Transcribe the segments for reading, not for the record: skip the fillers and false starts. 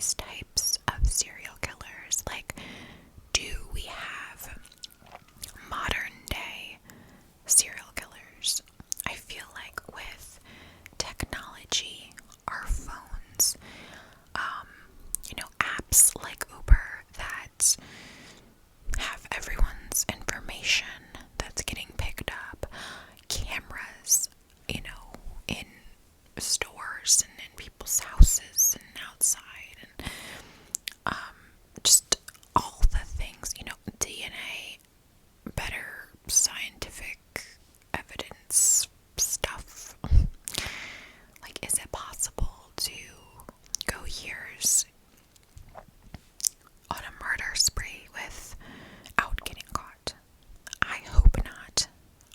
these types of serial killers? Like, do we have modern day serial killers? I feel like with technology, our phones, apps like Uber that have everyone's information that's getting picked up, cameras, in stores and in people's houses and outside, and just all the things, DNA, better scientific evidence stuff. Like, is it possible to go years on a murder spree without getting caught? I hope not.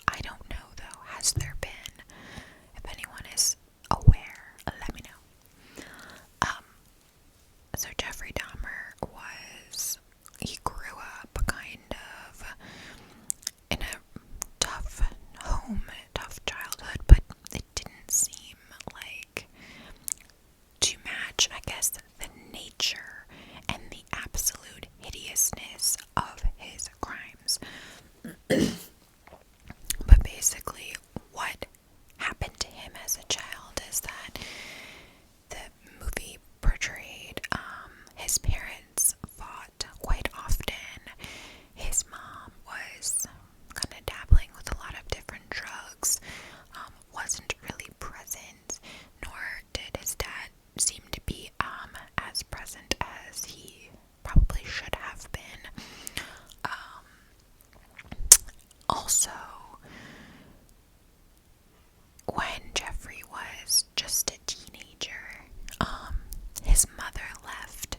I don't know though. Has there been? If anyone is aware, let me know. So Jeffrey Dahmer he grew up kind of in a tough home, tough childhood, but it didn't seem like to match, I guess, the nature and the absolute hideousness of his crimes. But basically, what happened to him as a child is that the movie portrayed his parents fought quite often. His mom was kind of dabbling with a lot of different drugs, wasn't really present, nor did his dad seem to be as present as he probably should have been. Also, when Jeffrey was just a teenager, his mother left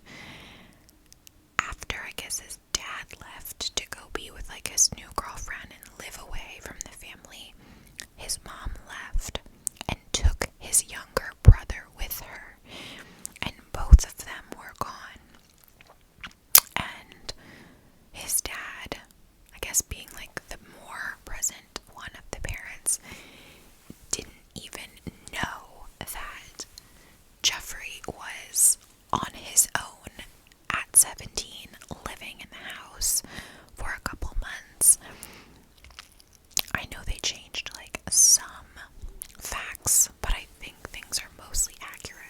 after, I guess, his dad left to go be with like his new girlfriend and live away from the family. His mom left and took his younger brother with her, and both of them were gone. And his dad, I guess being like the more present one of the parents, didn't even know that Jeffrey was on his own at 17, living in the house for a couple months. I know they changed like some facts, but I think things are mostly accurate.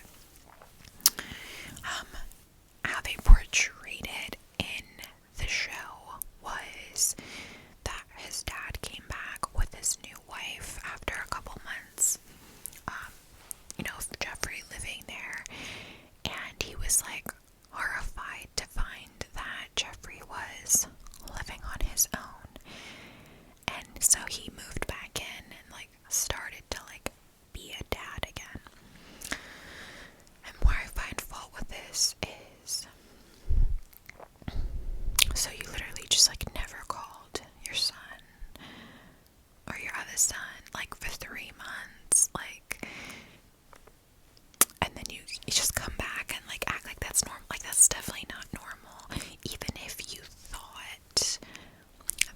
How they portrayed it in the show was that his dad came back with his new wife after a couple months, of Jeffrey living there, and he was like horrified to find that Jeffrey was living on his own. And so he moved back in and like started to like be a dad again. And where I find fault with this is, so you literally just like never called your son or your other son like for 3 months, like, and then you just come back and like act like that's normal. Like, that's definitely not normal. Even if you thought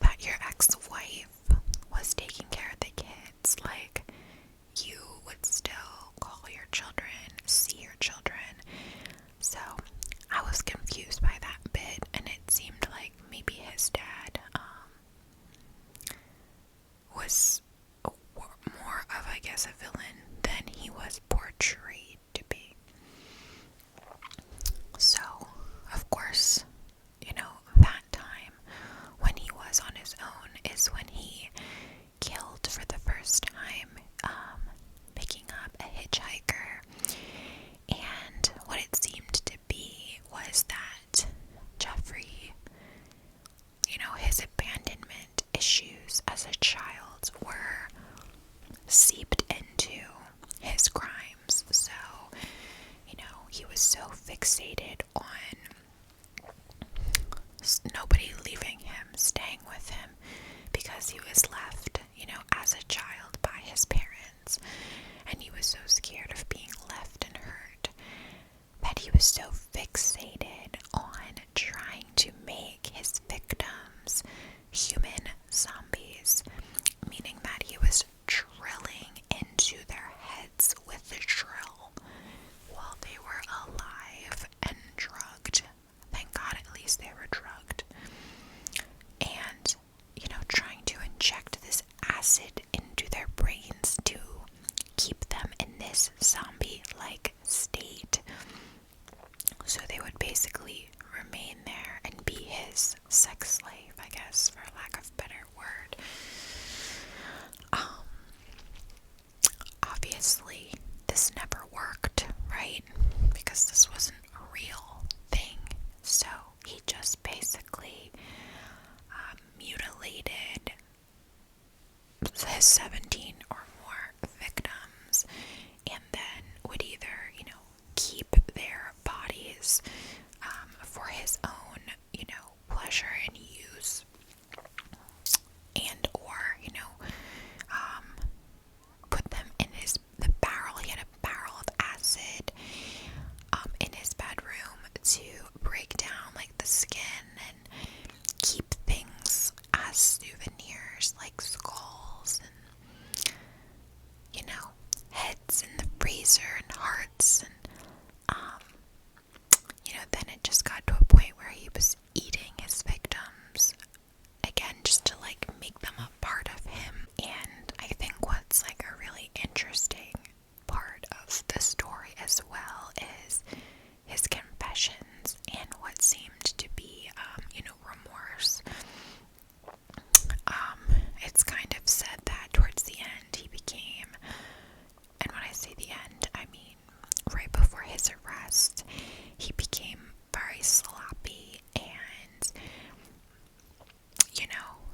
that your ex-wife was taking care of the kids, like, you would still call your children, see your children. So I was confused by that bit, and it seemed like maybe his dad was more of, I guess, a villain than he was portrayed to be. So, of course, that time when he was on his own is when he killed for the first time, picking up a hitchhiker. And what it seemed to be was that Jeffrey, his abandonment issues as a child were seeped into his crimes. So, he was so fixated on nobody leaving him, staying with him, because he was left, as a child by his parents, and he was so scared of being left and hurt that he was so fixated on trying to make his victims human zombies, meaning that he was drilling into their heads with the drill while they were alive and his sex slave, I guess, for lack of a better word. Obviously, this never worked, right? Because this wasn't a real thing. So he just basically mutilated his 17 or more victims, and then would either, keep their bodies for his own, pleasure and use, and or, put them in the barrel. He had a barrel of acid in his bedroom to break down like the skin and keep things as souvenirs like skulls and heads in the freezer and hearts, and then it just got to a point where he was eating his victims again, just to like make them a part of him. And I think what's like a really interesting part of the story as well is his confessions and what seemed to be remorse. It's kind of said that towards the end he became, and when I say the end, I mean right before his arrest, he became very sloppy and,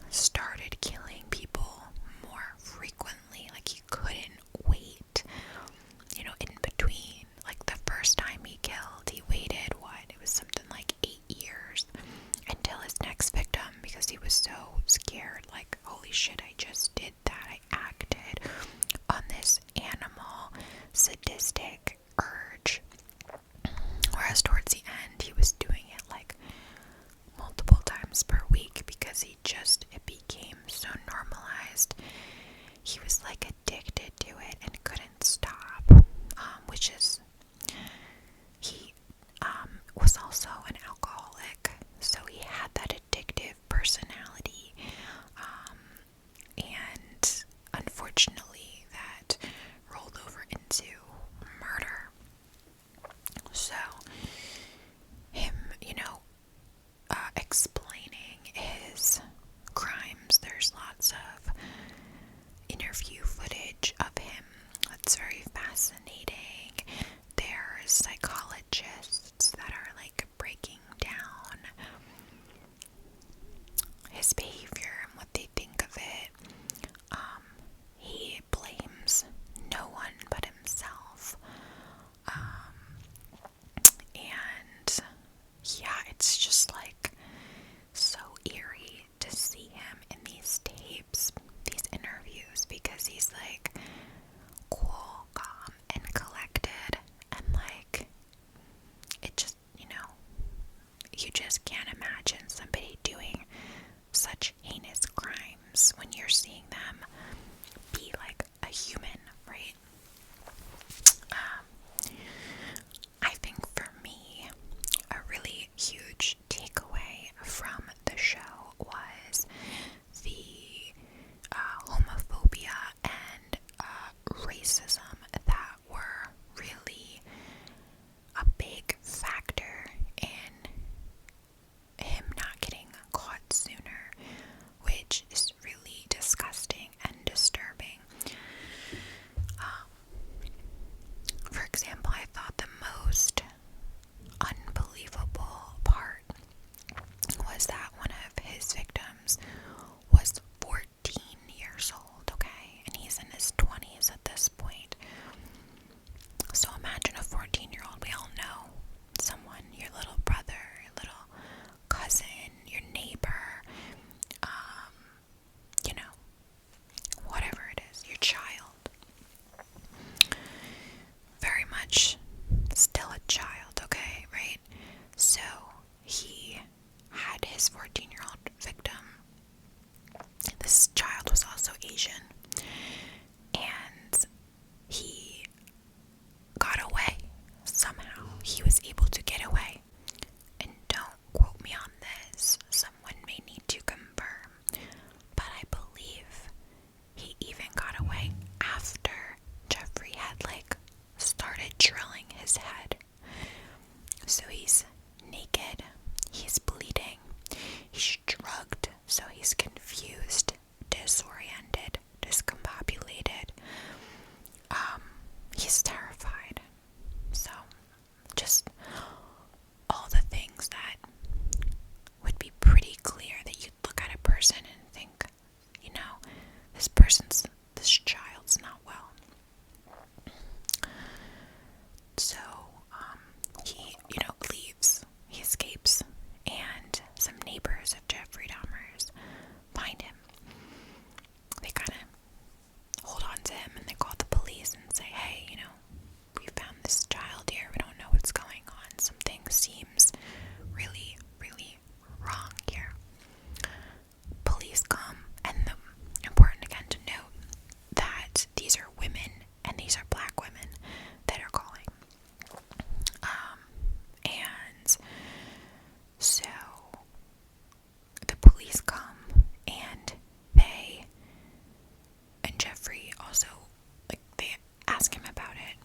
started killing people more frequently. Like, he couldn't wait, in between. Like, the first time he killed, he waited, it was something like 8 years until his next victim, because he was so scared, like, holy shit, I just did that. I acted on this animal sadistic urge. Whereas towards the end, he was doing it like multiple times per week because it became so normalized. He was like addicted to it and couldn't stop, which is, he was also an alcoholic, so he had that addictive personality, and unfortunately that rolled over into murder. So him, explaining his crimes, there's lots of interview footage of him that's very fascinating. There's psychologists that are like breaking down his behavior and what they think of it. He blames no one but himself. And yeah, it's just like so eerie to see him in these tapes, these interviews, because he's like cool, calm, and collected, and like it just, you just can't imagine somebody doing such heinous crimes when you're seeing them be like a human, right? I think for me, a really huge takeaway from the show was the homophobia and racism that were really a big factor in him not getting caught sooner, which is really disgusting and disturbing. For example, I thought the most unbelievable part was that one of his victims was 14 years old, okay? And he's in his 20s at this point. So imagine a 14-year-old. We all know someone, your little brother, your little cousin, your neighbor, whatever it is, your child. Very much still a child, okay, right? So he had his 14-year-old victim. This child was also Asian, and he got away somehow. He was able to get away. And don't quote me on this, someone may need to confirm, but I believe he even got away after Jeffrey had started drilling his head. So he's naked, he's bleeding, drugged, so he's confused, disoriented, discombobulated. He's terrified. So, just all the things that would be pretty clear that you'd look at a person and think, you know, this child's not well. So, he, leaves. He escapes, and some neighbors of Jeffrey Dahmer's find him. They kind of hold on to him, and they call the police and say, hey, we found this child here. We don't know what's going on. Something seems really, really wrong here. Police come, and important again to note that these are women, and these are black women that are calling. And so the police come, and Jeffrey also, they ask him about it.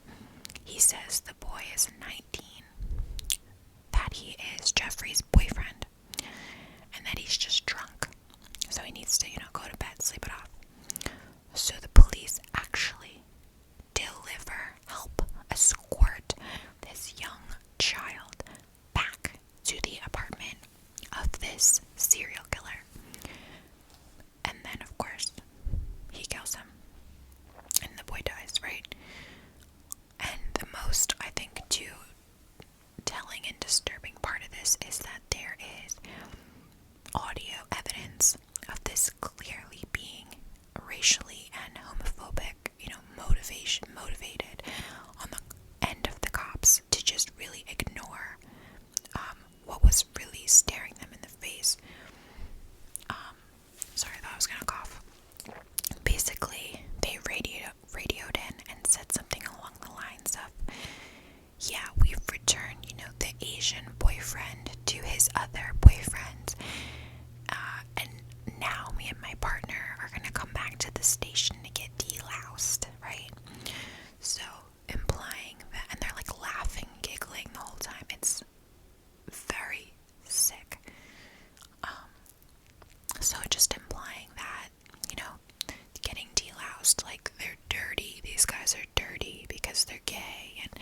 He says the boy is 19, that he is Jeffrey's boyfriend, and that he's just drunk, so he needs to, go to bed, sleep it off. So the police actually escort this young child back to the apartment of this serial killer. And then, of course, he kills him. And the boy dies, right? And the most, I think, telling and disturbing part of this is that there is audio evidence of this clearly being racially and homophobic, motivated on the end of the cops to just really ignore what was really staring them in the face. Sorry, I thought I was gonna cough. Basically, they radioed in and said something along the lines of, yeah, we've returned, the Asian boyfriend to his other boyfriend, and now me and my partner are gonna come back to the station to get deloused, right? So, implying that, and they're like laughing, giggling the whole time. It's very sick. So just implying that, getting deloused, like they're dirty. These guys are dirty because they're gay, and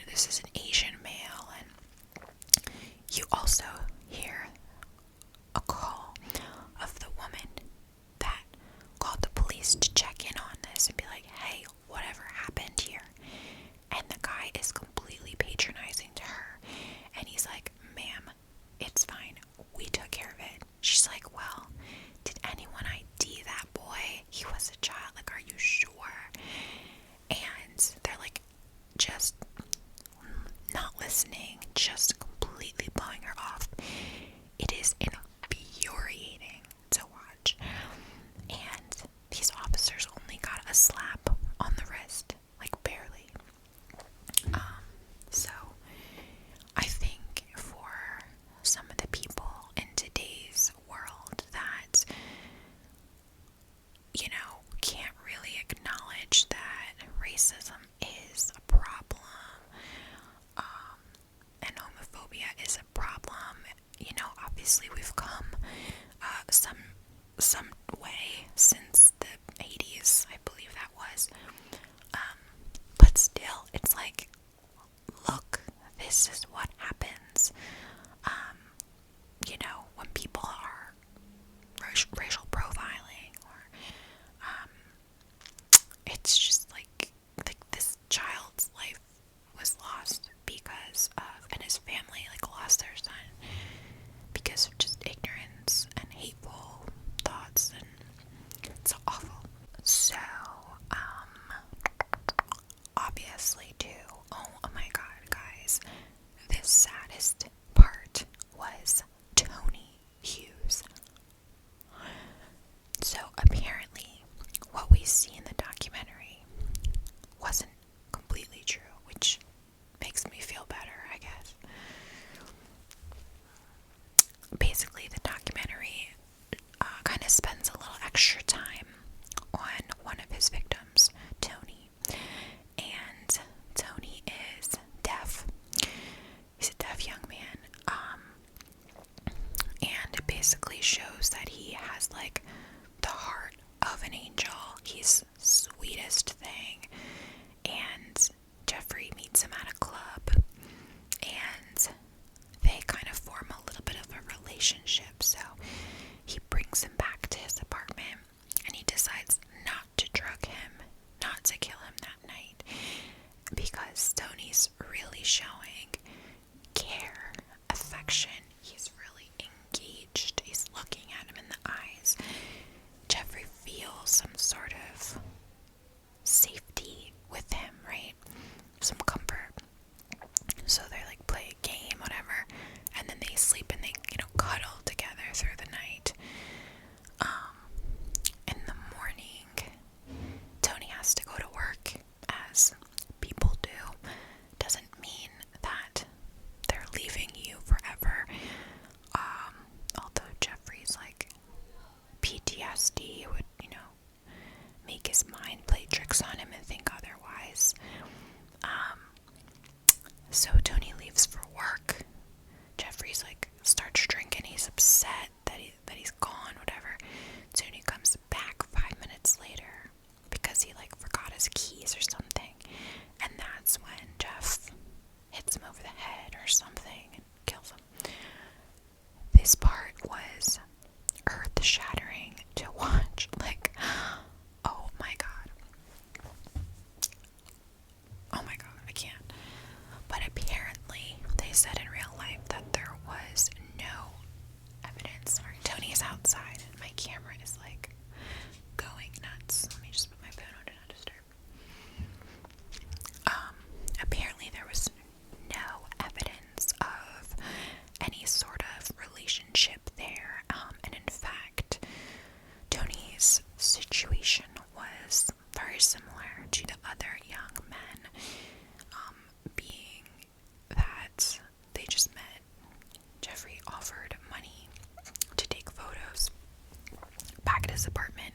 this is an Asian male. And you also hear a call of the woman that called the police to check in on this and be like, hey, whatever happened here? And the guy is completely patronizing to her, and he's like, ma'am, it's fine, we took care of it. She's like, well, did anyone ID that boy? He was a child, like, are you sure? And they're like, just not listening, just completely blowing her off. It is infuriating to watch. And these officers only got a slap on the wrist, like barely. So I think for some of the people in today's world that, can't really acknowledge that racism is a problem, and homophobia is a problem, obviously we've come some way since the 80s, I believe that was, but still, it's like, look, this is what happens, when people are racial profiling, or, it's just like this child's life was lost because of, and his family, lost their son because of just ignorance and hateful thoughts, and it's awful. So, obviously too, oh my god, guys, the saddest part was Tony Hughes. So apparently what we see in the documentary wasn't completely true, which makes me feel better, I guess. Basically, the documentary kind of spends a little extra time on one of his victims, Tony. And Tony is deaf. He's a deaf young man. And it basically leaves for work. Jeffrey's like starts drinking. He's upset that he's gone, whatever. Soon he comes back 5 minutes later because he like forgot his keys or something, and that's when Jeff hits him over the head or something and kills him. This part was earth-shattering to watch. Like, oh my god. Oh my god, I can't. But apparently, they said in real life that there was no evidence. Sorry, Tony is outside and my camera is like going nuts. Let me just put my phone on Do Not Disturb. Apparently there was no evidence of any sort of relationship there. And in fact, Tony's situation was very similar to the other young men, being that they just met. Jeffrey offered money to take photos back at his apartment,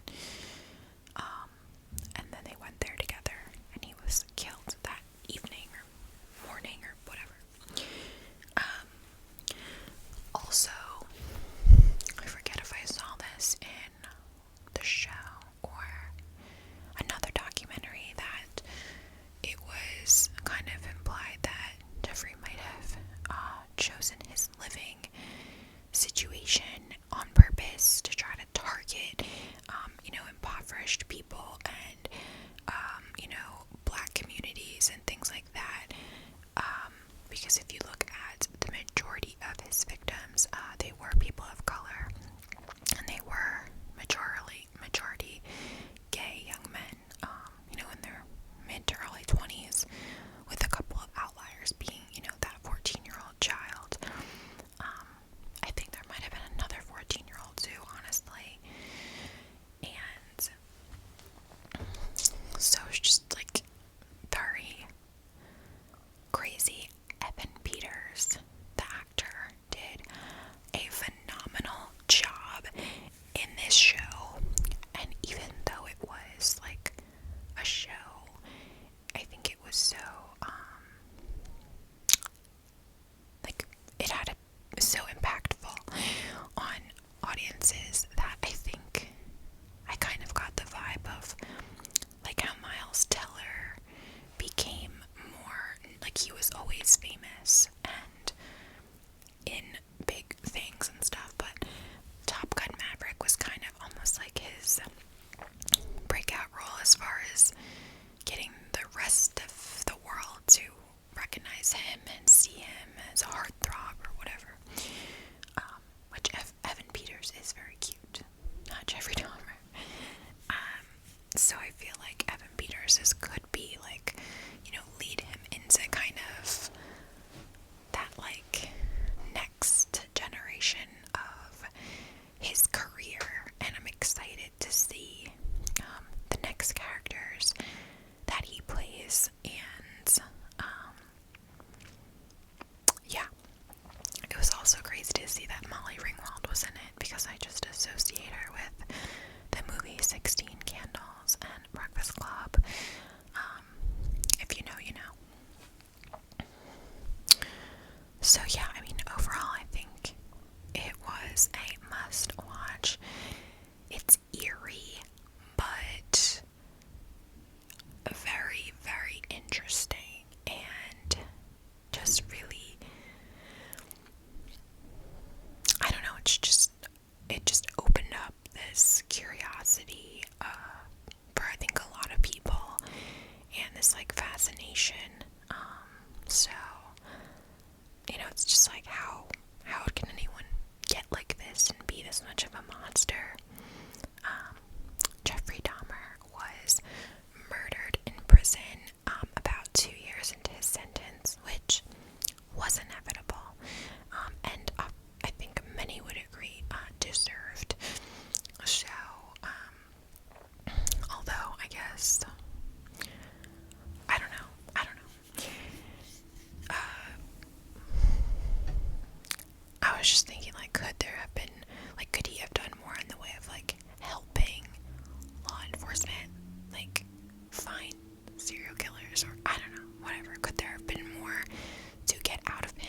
and then they went there together, and he was killed that evening or morning or whatever. Also, I forget if I saw this in the show or another documentary that it was kind of implied that Jeffrey might have chosen his living situation on purpose to try to target, impoverished people and, black communities and things like that. Because if you look at the majority of his victims, they were people of color, and they were majority gay young men, in their mid to early 20s, with a couple of outliers being, that 14-year-old child. I think there might have been another 14-year-old too, honestly. And so it's just like very crazy. Evan Peters, the actor, did a phenomenal job in this show. And even though it was like a show, I think it was so it was so impactful on audiences that I think I kind of got the vibe of like how Miles Teller became more, like he was always famous and in big things and stuff, but Top Gun Maverick was kind of almost like his breakout role as far as getting the rest of the world to recognize him and see him as a heartthrob or whatever. Which Evan Peters is very cute, not Jeffrey Dahmer. So I feel like Evan Peters could be like, lead him into kind of that like next generation of his career, and I'm excited to see the next characters that he plays. And yeah, it was also crazy to see that Molly Ringwald was in it, because I just associate her with the movie 16 Candles and Breakfast Club. If you know, you know. So yeah, I mean, overall, I think it was a must watch. It's eerie, but very, very interesting, and just really, I don't know, it just opened up this curiosity for I think a lot of people, and this like fascination. So it's just like how can anyone get like this and be this much of a monster? Jeffrey Dahmer was murdered in prison about 2 years into his sentence, which was inevitable, and I think many would agree deserved. So, although I guess I don't know. I was just thinking, like, could he have done more in the way of like helping law enforcement, like find serial killers, or I don't know, whatever. Could there have been more to get out of him?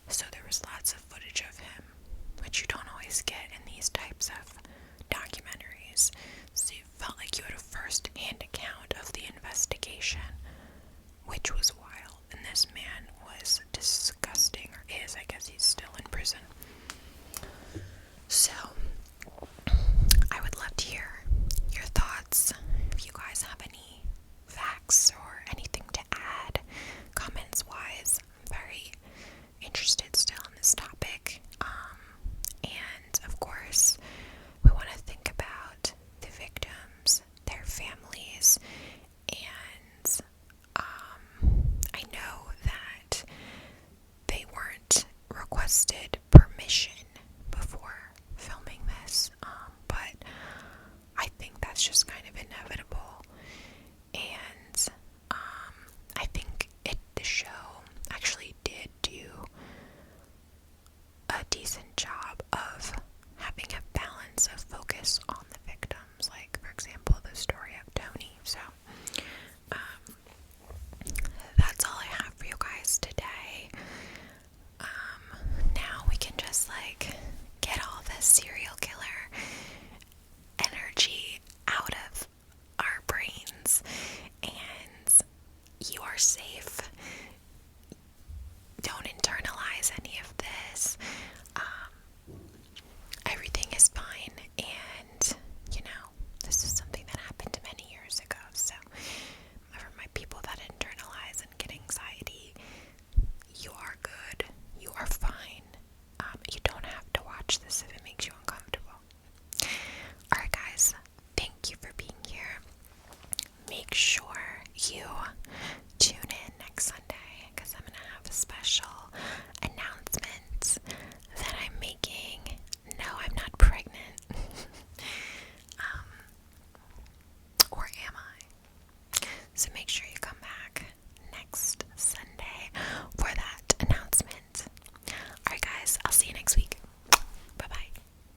So there was lots of footage of him, which you don't always get in these types of documentaries. So you felt like you had a first-hand account of the investigation, which was wild. And this man was disgusting, or is, I guess he's still in prison. So I would love to hear your thoughts. If you guys have any facts or anything to add, comments wise, I'm very interested still in this topic. And of course, we want to think about the victims, their families, and I know that they weren't requested